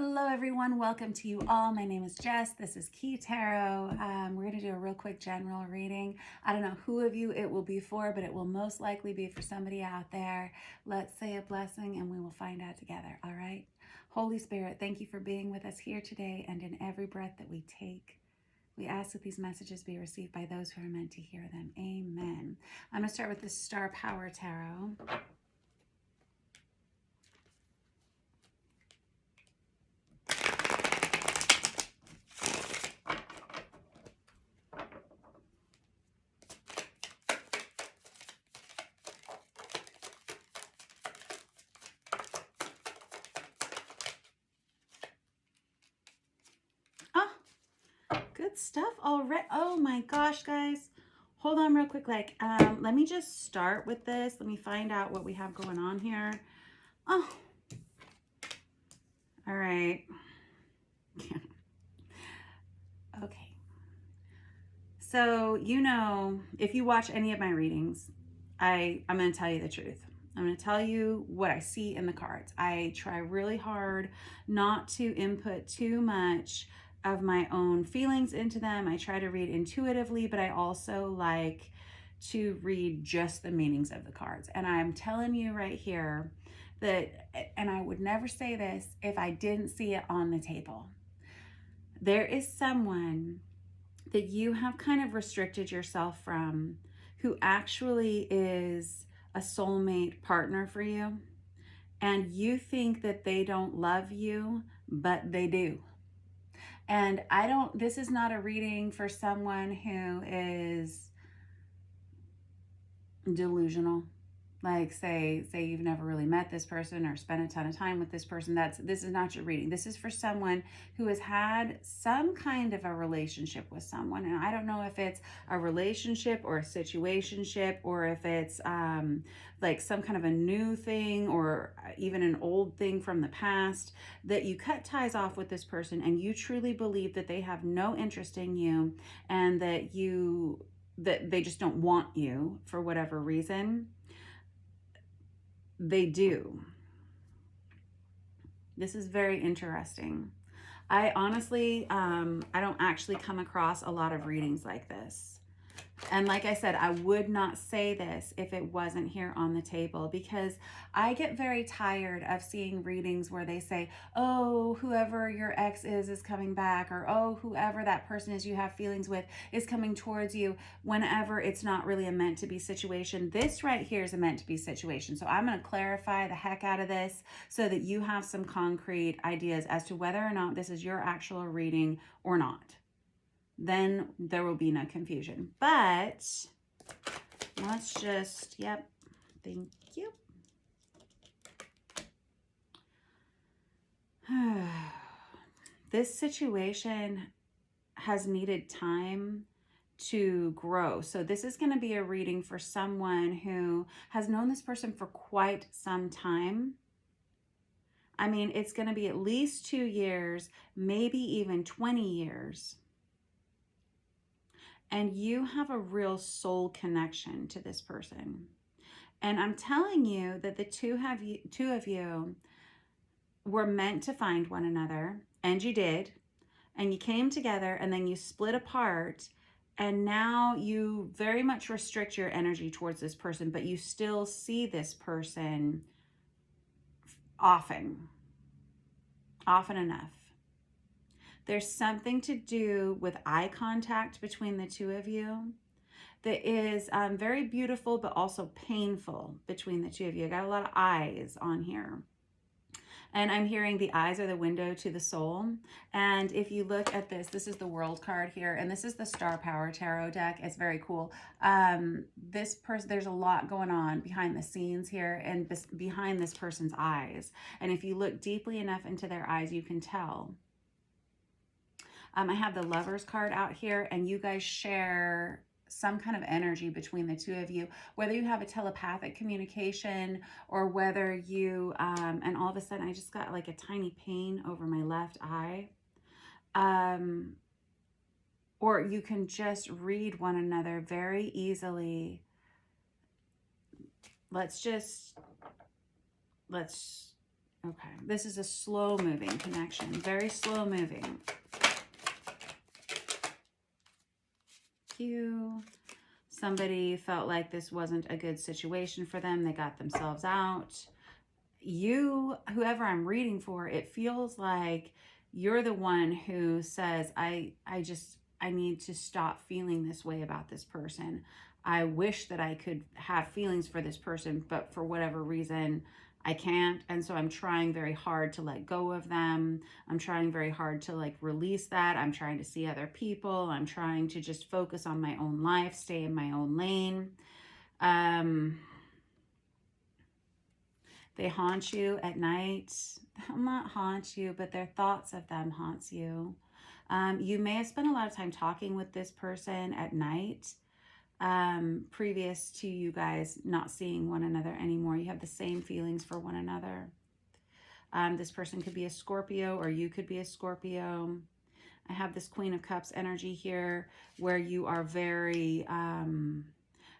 Hello everyone, welcome to you all. My name is Jess. This is Key Tarot. We're going to do a real quick general reading. I don't know who of you it will be for, but it will most likely be for somebody out there. Let's say a blessing and we will find out together, all right? Holy Spirit, thank you for being with us here today and in every breath that we take. We ask that these messages be received by those who are meant to hear them. Amen. I'm going to start with the Star Power Tarot. Good stuff already. Oh my gosh, guys. Hold on real quick. Let me just start with this. Let me find out what we have going on here. Oh, all right. Okay. So, if you watch any of my readings, I'm going to tell you the truth. I'm going to tell you what I see in the cards. I try really hard not to input too much of my own feelings into them. I try to read intuitively, but I also like to read just the meanings of the cards. And I'm telling you right here that, and I would never say this if I didn't see it on the table. There is someone that you have kind of restricted yourself from who actually is a soulmate partner for you. And you think that they don't love you, but they do. And this is not a reading for someone who is delusional. Like say you've never really met this person or spent a ton of time with this person. This is not your reading. This is for someone who has had some kind of a relationship with someone. And I don't know if it's a relationship or a situationship, or if it's like some kind of a new thing or even an old thing from the past, that you cut ties off with this person and you truly believe that they have no interest in you, and that they just don't want you for whatever reason. They do. This is very interesting. I honestly, I don't actually come across a lot of readings like this. And like I said, I would not say this if it wasn't here on the table, because I get very tired of seeing readings where they say, oh, whoever your ex is coming back, or oh, whoever that person is you have feelings with is coming towards you, whenever it's not really a meant to be situation. This right here is a meant to be situation. So I'm going to clarify the heck out of this so that you have some concrete ideas as to whether or not this is your actual reading or not. Then there will be no confusion. But let's just, yep, thank you. This situation has needed time to grow. So this is going to be a reading for someone who has known this person for quite some time. I mean, it's going to be at least 2 years, maybe even 20 years. And you have a real soul connection to this person. And I'm telling you that the two of you were meant to find one another, and you did. And you came together, and then you split apart, and now you very much restrict your energy towards this person, but you still see this person often enough. There's something to do with eye contact between the two of you that is very beautiful, but also painful between the two of you. I got a lot of eyes on here. And I'm hearing the eyes are the window to the soul. And if you look at this is the World card here, and this is the Star Power Tarot deck. It's very cool. This person, there's a lot going on behind the scenes here and behind this person's eyes. And if you look deeply enough into their eyes, you can tell. I have the Lovers card out here, and you guys share some kind of energy between the two of you, whether you have a telepathic communication or whether you, and all of a sudden I just got like a tiny pain over my left eye. Or you can just read one another very easily. Let's Okay, this is a slow moving connection, very slow moving. Somebody felt like this wasn't a good situation for them. They got themselves out. You, whoever I'm reading for, it feels like you're the one who says, I need to stop feeling this way about this person. I wish that I could have feelings for this person, but for whatever reason, I can't. And so I'm trying very hard to let go of them. I'm trying very hard to like release that. I'm trying to see other people. I'm trying to just focus on my own life, stay in my own lane. They haunt you at night. They'll not haunt you, but their thoughts of them haunts you. You may have spent a lot of time talking with this person at night, previous to you guys not seeing one another anymore. You have the same feelings for one another. This person could be a Scorpio, or you could be a Scorpio. I have this Queen of Cups energy here where you are very,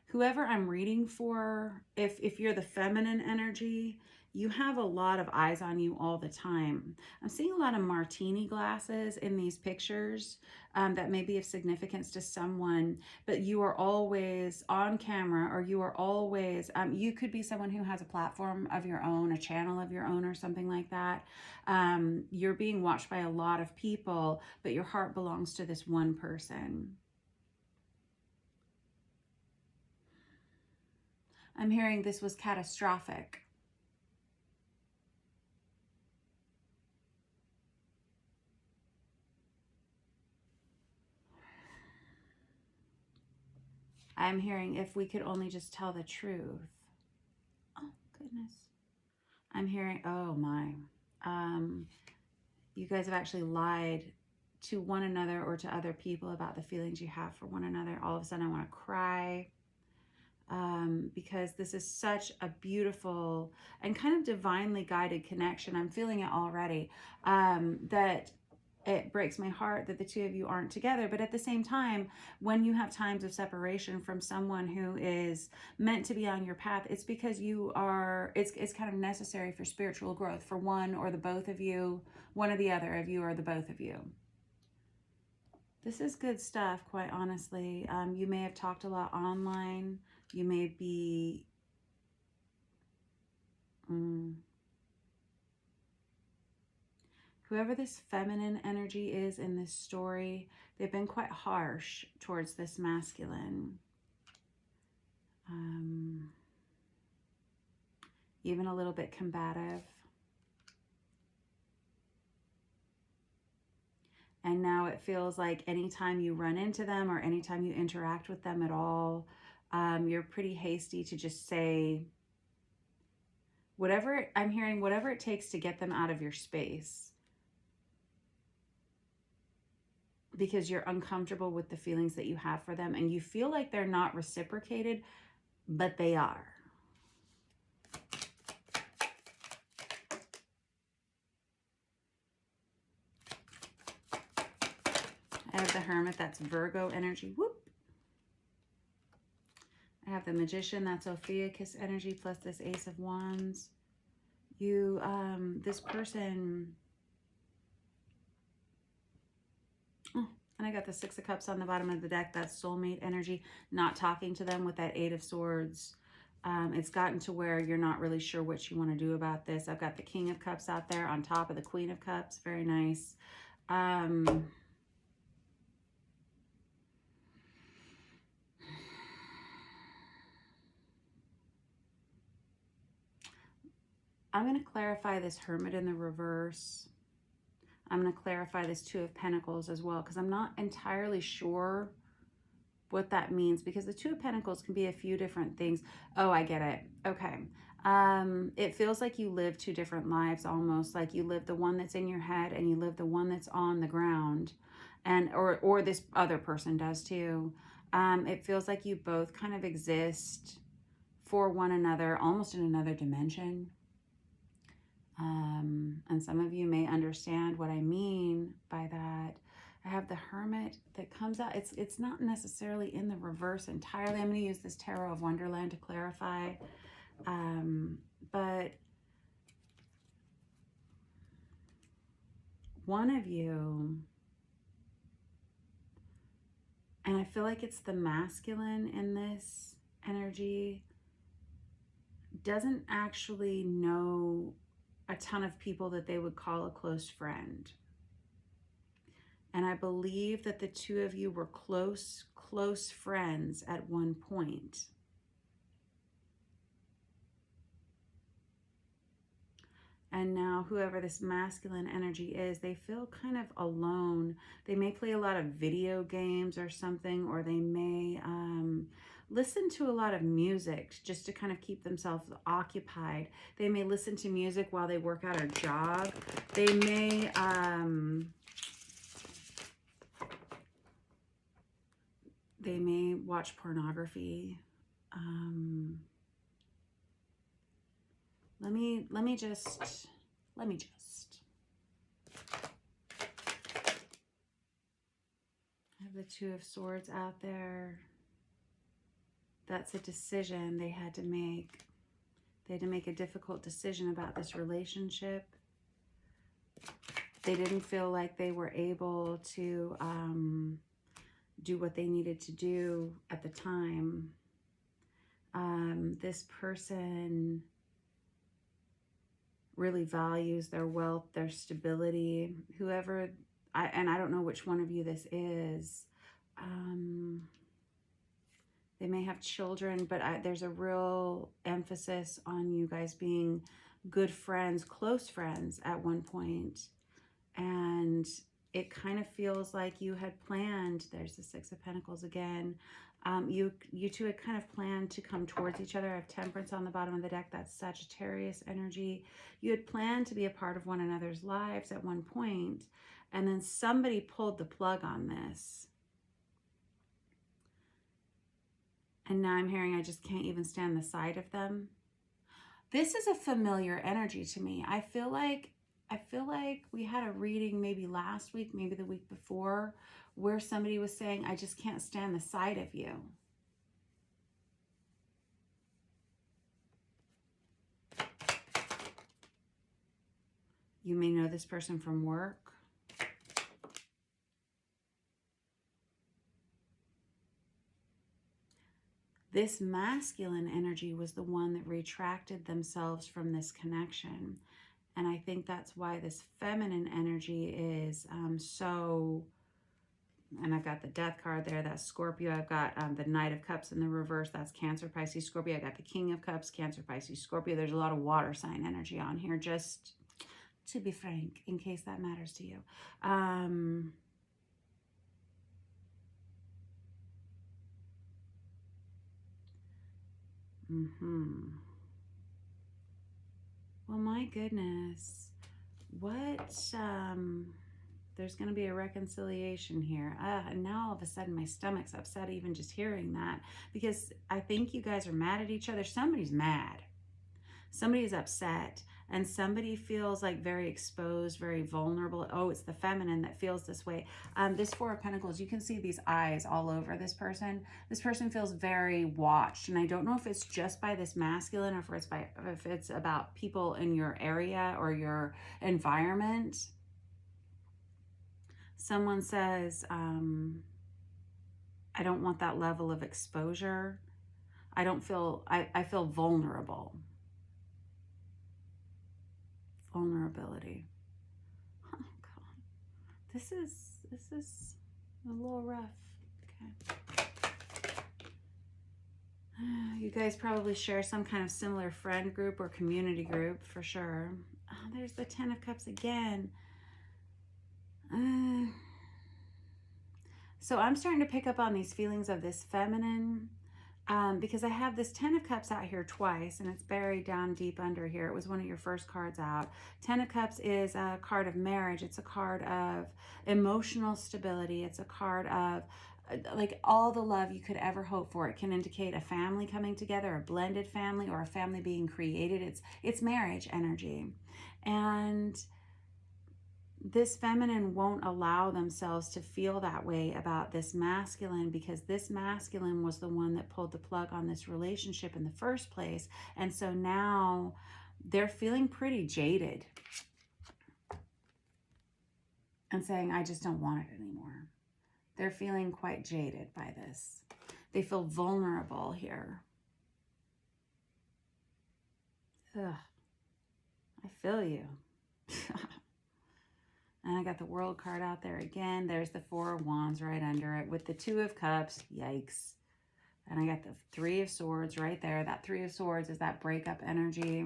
whoever I'm reading for, if you're the feminine energy, you have a lot of eyes on you all the time. I'm seeing a lot of martini glasses in these pictures that may be of significance to someone, but you are always on camera, or you are always, you could be someone who has a platform of your own, a channel of your own, or something like that. You're being watched by a lot of people, but your heart belongs to this one person. I'm hearing this was catastrophic. I'm hearing if we could only just tell the truth. Oh, goodness. I'm hearing, oh my. You guys have actually lied to one another or to other people about the feelings you have for one another. All of a sudden I want to cry. Because this is such a beautiful and kind of divinely guided connection. I'm feeling it already. That it breaks my heart that the two of you aren't together. But at the same time, when you have times of separation from someone who is meant to be on your path, it's because you are, it's kind of necessary for spiritual growth for one or the both of you, one or the other of you, or the both of you. This is good stuff, quite honestly. You may have talked a lot online. You may be... Whoever this feminine energy is in this story, they've been quite harsh towards this masculine. Even a little bit combative. And now it feels like anytime you run into them or anytime you interact with them at all, you're pretty hasty to just say whatever, I'm hearing whatever it takes to get them out of your space. Because you're uncomfortable with the feelings that you have for them and you feel like they're not reciprocated, but they are. I have the Hermit, that's Virgo energy. Whoop. I have the Magician, that's Ophiuchus energy, plus this Ace of Wands. You, this person... Oh, and I got the Six of Cups on the bottom of the deck. That's soulmate energy. Not talking to them with that Eight of Swords. It's gotten to where you're not really sure what you want to do about this. I've got the King of Cups out there on top of the Queen of Cups. Very nice. I'm going to clarify this Hermit in the reverse. I'm going to clarify this Two of Pentacles as well, because I'm not entirely sure what that means, because the Two of Pentacles can be a few different things. Oh, I get it. Okay. It feels like you live two different lives, almost like you live the one that's in your head and you live the one that's on the ground, and or this other person does too. It feels like you both kind of exist for one another, almost in another dimension. And some of you may understand what I mean by that. I have the Hermit that comes out. It's not necessarily in the reverse entirely. I'm going to use this Tarot of Wonderland to clarify. But one of you, and I feel like it's the masculine in this energy, doesn't actually know a ton of people that they would call a close friend. And I believe that the two of you were close friends at one point. And now whoever this masculine energy is, they feel kind of alone. They may play a lot of video games or something, or they may listen to a lot of music just to kind of keep themselves occupied. They may listen to music while they work out a job. They may watch pornography. Let me just I have the Two of Swords out there. That's a decision they had to make. They had to make a difficult decision about this relationship. They didn't feel like they were able to do what they needed to do at the time. This person really values their wealth, their stability. Whoever, and I don't know which one of you this is. They may have children, but there's a real emphasis on you guys being good friends, close friends at one point. And it kind of feels like you had planned, there's the Six of Pentacles again. You two had kind of planned to come towards each other. I have Temperance on the bottom of the deck. That's Sagittarius energy. You had planned to be a part of one another's lives at one point, and then somebody pulled the plug on this. And now I'm hearing I just can't even stand the sight of them. This is a familiar energy to me. I feel like we had a reading maybe last week, maybe the week before, where somebody was saying, I just can't stand the sight of you. You may know this person from work. This masculine energy was the one that retracted themselves from this connection. And I think that's why this feminine energy is so, and I've got the Death card there, that's Scorpio. I've got the Knight of Cups in the reverse, that's Cancer, Pisces, Scorpio. I got the King of Cups, Cancer, Pisces, Scorpio. There's a lot of water sign energy on here, just to be frank, in case that matters to you. Well, my goodness, what, there's going to be a reconciliation here. And now all of a sudden my stomach's upset even just hearing that, because I think you guys are mad at each other. Somebody's mad. Somebody's upset, and somebody feels like very exposed, very vulnerable. Oh, it's the feminine that feels this way. This Four of Pentacles, you can see these eyes all over this person. This person feels very watched, and I don't know if it's just by this masculine, or if it's about people in your area or your environment. Someone says, I don't want that level of exposure. I feel vulnerable. Vulnerability. Oh God, this is a little rough. Okay. You guys probably share some kind of similar friend group or community group for sure. Oh, there's the Ten of Cups again. So I'm starting to pick up on these feelings of this feminine. Because I have this Ten of Cups out here twice, and it's buried down deep under here. It was one of your first cards out. Ten of Cups is a card of marriage. It's a card of emotional stability. It's a card of like all the love you could ever hope for. It can indicate a family coming together, a blended family, or a family being created. It's marriage energy. And this feminine won't allow themselves to feel that way about this masculine, because this masculine was the one that pulled the plug on this relationship in the first place. And so now they're feeling pretty jaded. and saying, I just don't want it anymore. They're feeling quite jaded by this. They feel vulnerable here. Ugh, I feel you. And I got the World card out there again. There's the Four of Wands right under it with the Two of Cups. Yikes. And I got the Three of Swords right there. That Three of Swords is that breakup energy.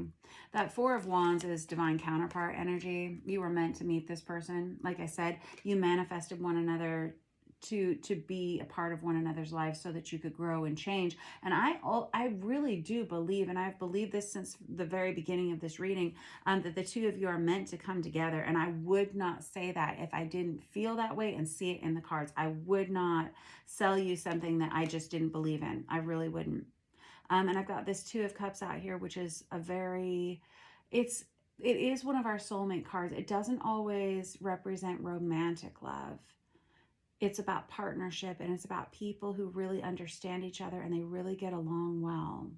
That Four of Wands is divine counterpart energy. You were meant to meet this person. Like I said, you manifested one another to be a part of one another's lives so that you could grow and change. And I really do believe, and I've believed this since the very beginning of this reading, that the two of you are meant to come together. And I would not say that if I didn't feel that way and see it in the cards. I would not sell you something that I just didn't believe in. I really wouldn't. And I've got this Two of Cups out here, which is a very, it is one of our soulmate cards. It doesn't always represent romantic love. It's about partnership, and it's about people who really understand each other and they really get along well.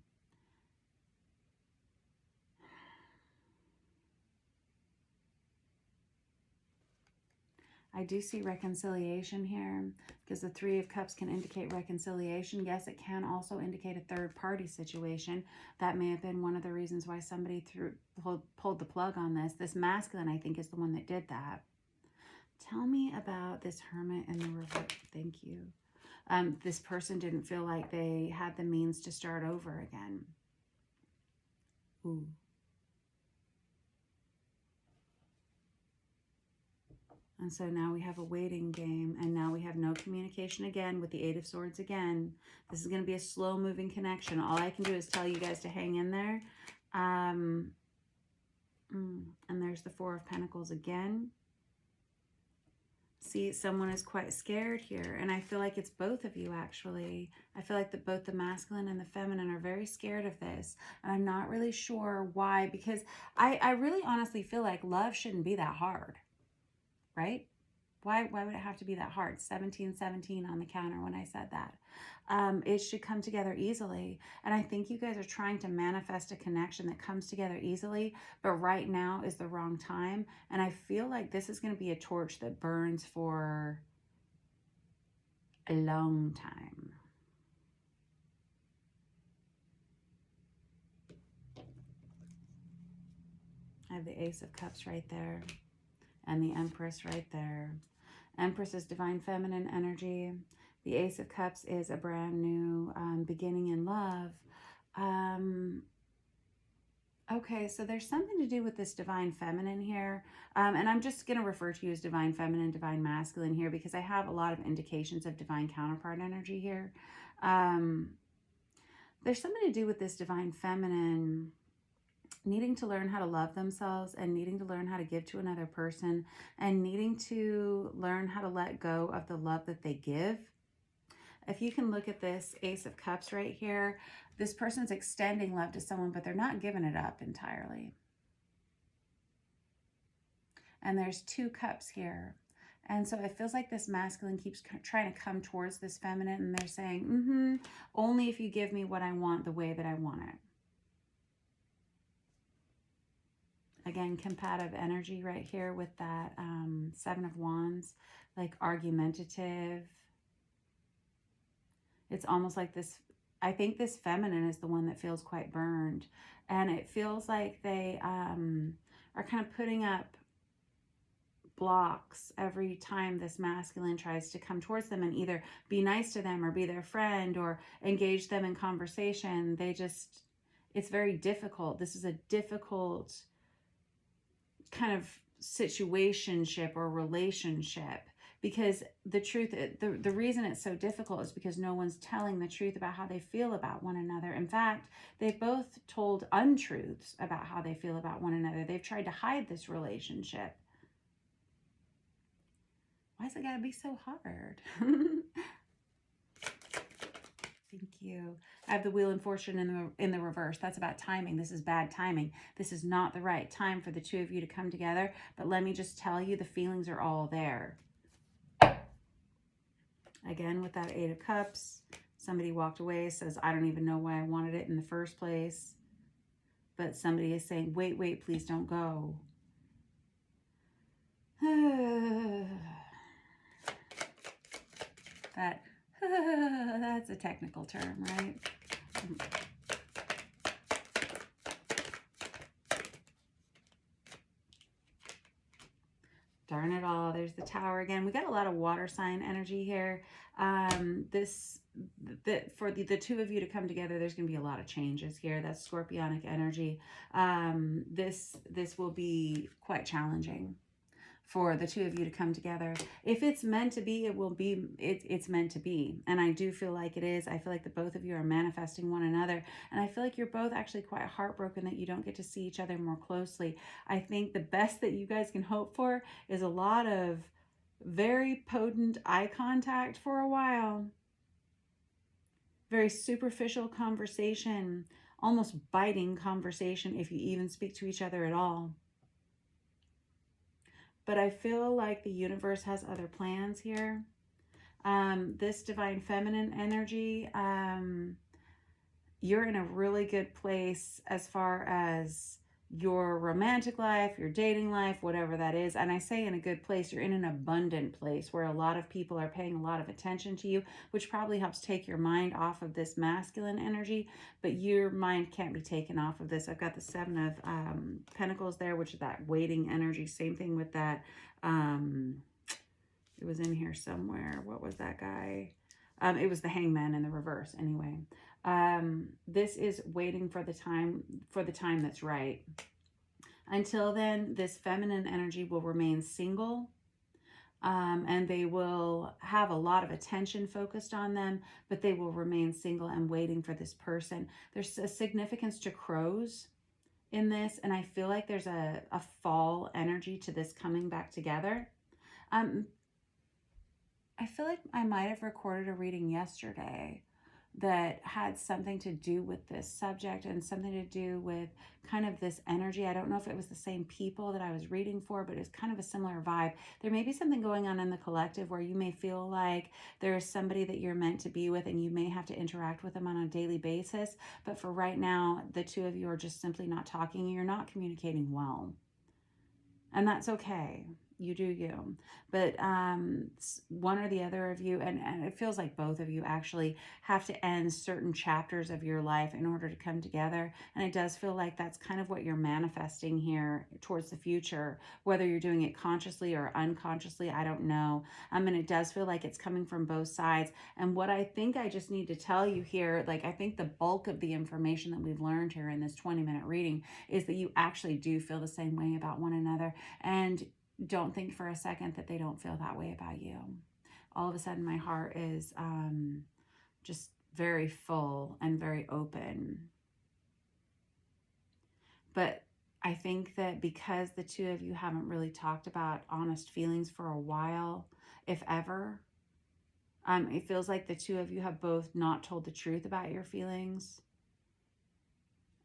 I do see reconciliation here because the Three of Cups can indicate reconciliation. Yes, it can also indicate a third-party situation. That may have been one of the reasons why somebody pulled the plug on this. This masculine, I think, is the one that did that. Tell me about this Hermit and the reverse. Thank you. This person didn't feel like they had the means to start over again. Ooh. And so now we have a waiting game, and now we have no communication again with the Eight of Swords again. This is going to be a slow-moving connection. All I can do is tell you guys to hang in there. And there's the Four of Pentacles again. See, someone is quite scared here, and I feel like it's both of you, actually. I feel like both the masculine and the feminine are very scared of this, and I'm not really sure why, because I really honestly feel like love shouldn't be that hard, right? Why would it have to be that hard? 1717 on the counter when I said that. It should come together easily. And I think you guys are trying to manifest a connection that comes together easily, but right now is the wrong time. And I feel like this is going to be a torch that burns for a long time. I have the Ace of Cups right there and the Empress right there. Empress is divine feminine energy. The Ace of Cups is a brand new beginning in love. Okay, so there's something to do with this divine feminine here. And I'm just going to refer to you as divine feminine, divine masculine here because I have a lot of indications of divine counterpart energy here. There's something to do with this divine feminine needing to learn how to love themselves and needing to learn how to give to another person and needing to learn how to let go of the love that they give. If you can look at this Ace of Cups right here, this person's extending love to someone, but they're not giving it up entirely. And there's two cups here. And so it feels like this masculine keeps trying to come towards this feminine, and they're saying, only if you give me what I want the way that I want it. Again, combative energy right here with that Seven of Wands, like argumentative. It's almost like this, I think this feminine is the one that feels quite burned. And it feels like they are kind of putting up blocks every time this masculine tries to come towards them and either be nice to them or be their friend or engage them in conversation. It's very difficult. This is a difficult kind of situationship or relationship because the truth, the reason it's so difficult is because no one's telling the truth about how they feel about one another. In fact, they've both told untruths about how they feel about one another. They've tried to hide this relationship. Why's it gotta be so hard? Thank you. I have the Wheel of Fortune in the reverse. That's about timing. This is bad timing. This is not the right time for the two of you to come together. But let me just tell you, the feelings are all there. Again, with that Eight of Cups, somebody walked away, says, I don't even know why I wanted it in the first place. But somebody is saying, wait, please don't go. That, that's a technical term, right? Darn it all. There's the Tower again. We got a lot of water sign energy here. For the two of you to come together, there's going to be a lot of changes here. That's Scorpionic energy. This will be quite challenging for the two of you to come together. If it's meant to be, it will be, it's meant to be. And I do feel like it is. I feel like the both of you are manifesting one another. And I feel like you're both actually quite heartbroken that you don't get to see each other more closely. I think the best that you guys can hope for is a lot of very potent eye contact for a while. Very superficial conversation, almost biting conversation if you even speak to each other at all. But I feel like the universe has other plans here. This divine feminine energy, you're in a really good place as far as your romantic life, your dating life, whatever that is. And I say in a good place, you're in an abundant place where a lot of people are paying a lot of attention to you, which probably helps take your mind off of this masculine energy, but your mind can't be taken off of this. I've got the Seven of Pentacles there, which is that waiting energy. Same thing with that. It was in here somewhere. What was that guy? It was the Hangman in the reverse anyway. This is waiting for the time that's right. Until then, this feminine energy will remain single, and they will have a lot of attention focused on them, but they will remain single and waiting for this person. There's a significance to crows in this, and I feel like there's a fall energy to this coming back together. I feel like I might have recorded a reading yesterday that had something to do with this subject and something to do with kind of this energy. I don't know if it was the same people that I was reading for, but it's kind of a similar vibe. There may be something going on in the collective where you may feel like there is somebody that you're meant to be with and you may have to interact with them on a daily basis. But for right now, the two of you are just simply not talking. You're not communicating well. And that's okay. You do you. But one or the other of you, and it feels like both of you actually have to end certain chapters of your life in order to come together. And it does feel like that's kind of what you're manifesting here towards the future, whether you're doing it consciously or unconsciously, I don't know. And it does feel like it's coming from both sides. And what I think I just need to tell you here, like I think the bulk of the information that we've learned here in this 20-minute reading is that you actually do feel the same way about one another. And don't think for a second that they don't feel that way about you. All of a sudden, my heart is just very full and very open. But I think that because the two of you haven't really talked about honest feelings for a while, if ever, it feels like the two of you have both not told the truth about your feelings.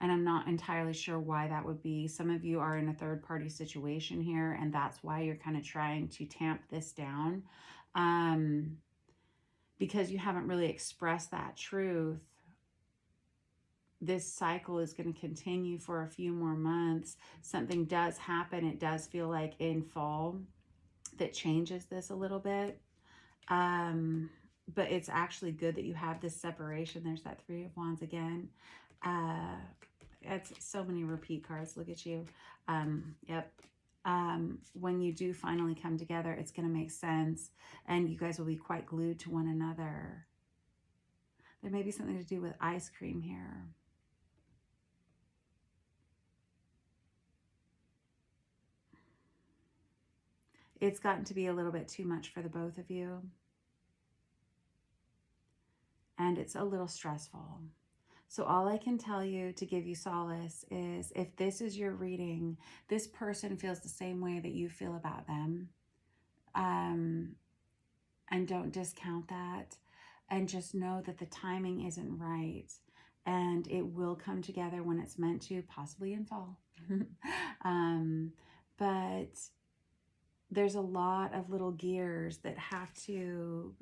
And I'm not entirely sure why that would be. Some of you are in a third-party situation here, and that's why you're kind of trying to tamp this down. Because you haven't really expressed that truth. This cycle is going to continue for a few more months. Something does happen. It does feel like in fall that changes this a little bit. But it's actually good that you have this separation. There's that Three of Wands again. It's so many repeat cards. Look at you. Yep. When you do finally come together, it's going to make sense. And you guys will be quite glued to one another. There may be something to do with ice cream here. It's gotten to be a little bit too much for the both of you. And it's a little stressful. So all I can tell you to give you solace is if this is your reading, this person feels the same way that you feel about them. And don't discount that. And just know that the timing isn't right. And it will come together when it's meant to, possibly in fall. But there's a lot of little gears that have to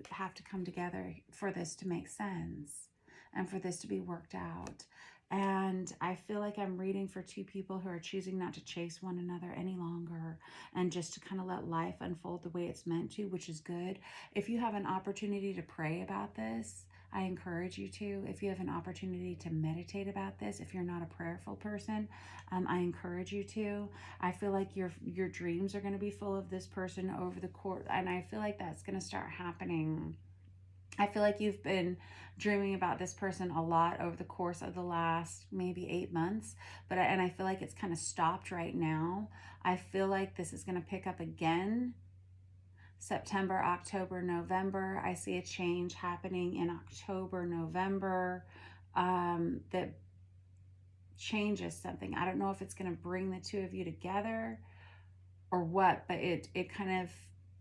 come together for this to make sense. And for this to be worked out. And I feel like I'm reading for two people who are choosing not to chase one another any longer and just to kind of let life unfold the way it's meant to, which is good. If you have an opportunity to pray about this, I encourage you to. If you have an opportunity to meditate about this, if you're not a prayerful person, I encourage you to. I feel like your dreams are going to be full of this person over the course, and I feel like that's going to start happening. I feel like you've been dreaming about this person a lot over the course of the last maybe 8 months, and I feel like it's kind of stopped right now. I feel like this is going to pick up again September, October, November. I see a change happening in October, November, that changes something. I don't know if it's going to bring the two of you together or what, but it kind of,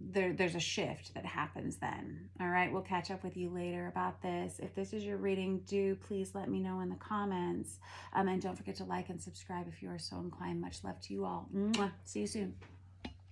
there's a shift that happens then. All right, we'll catch up with you later about this. If this is your reading, do please let me know in the comments. And don't forget to like and subscribe if you are so inclined. Much love to you all. Mwah. See you soon.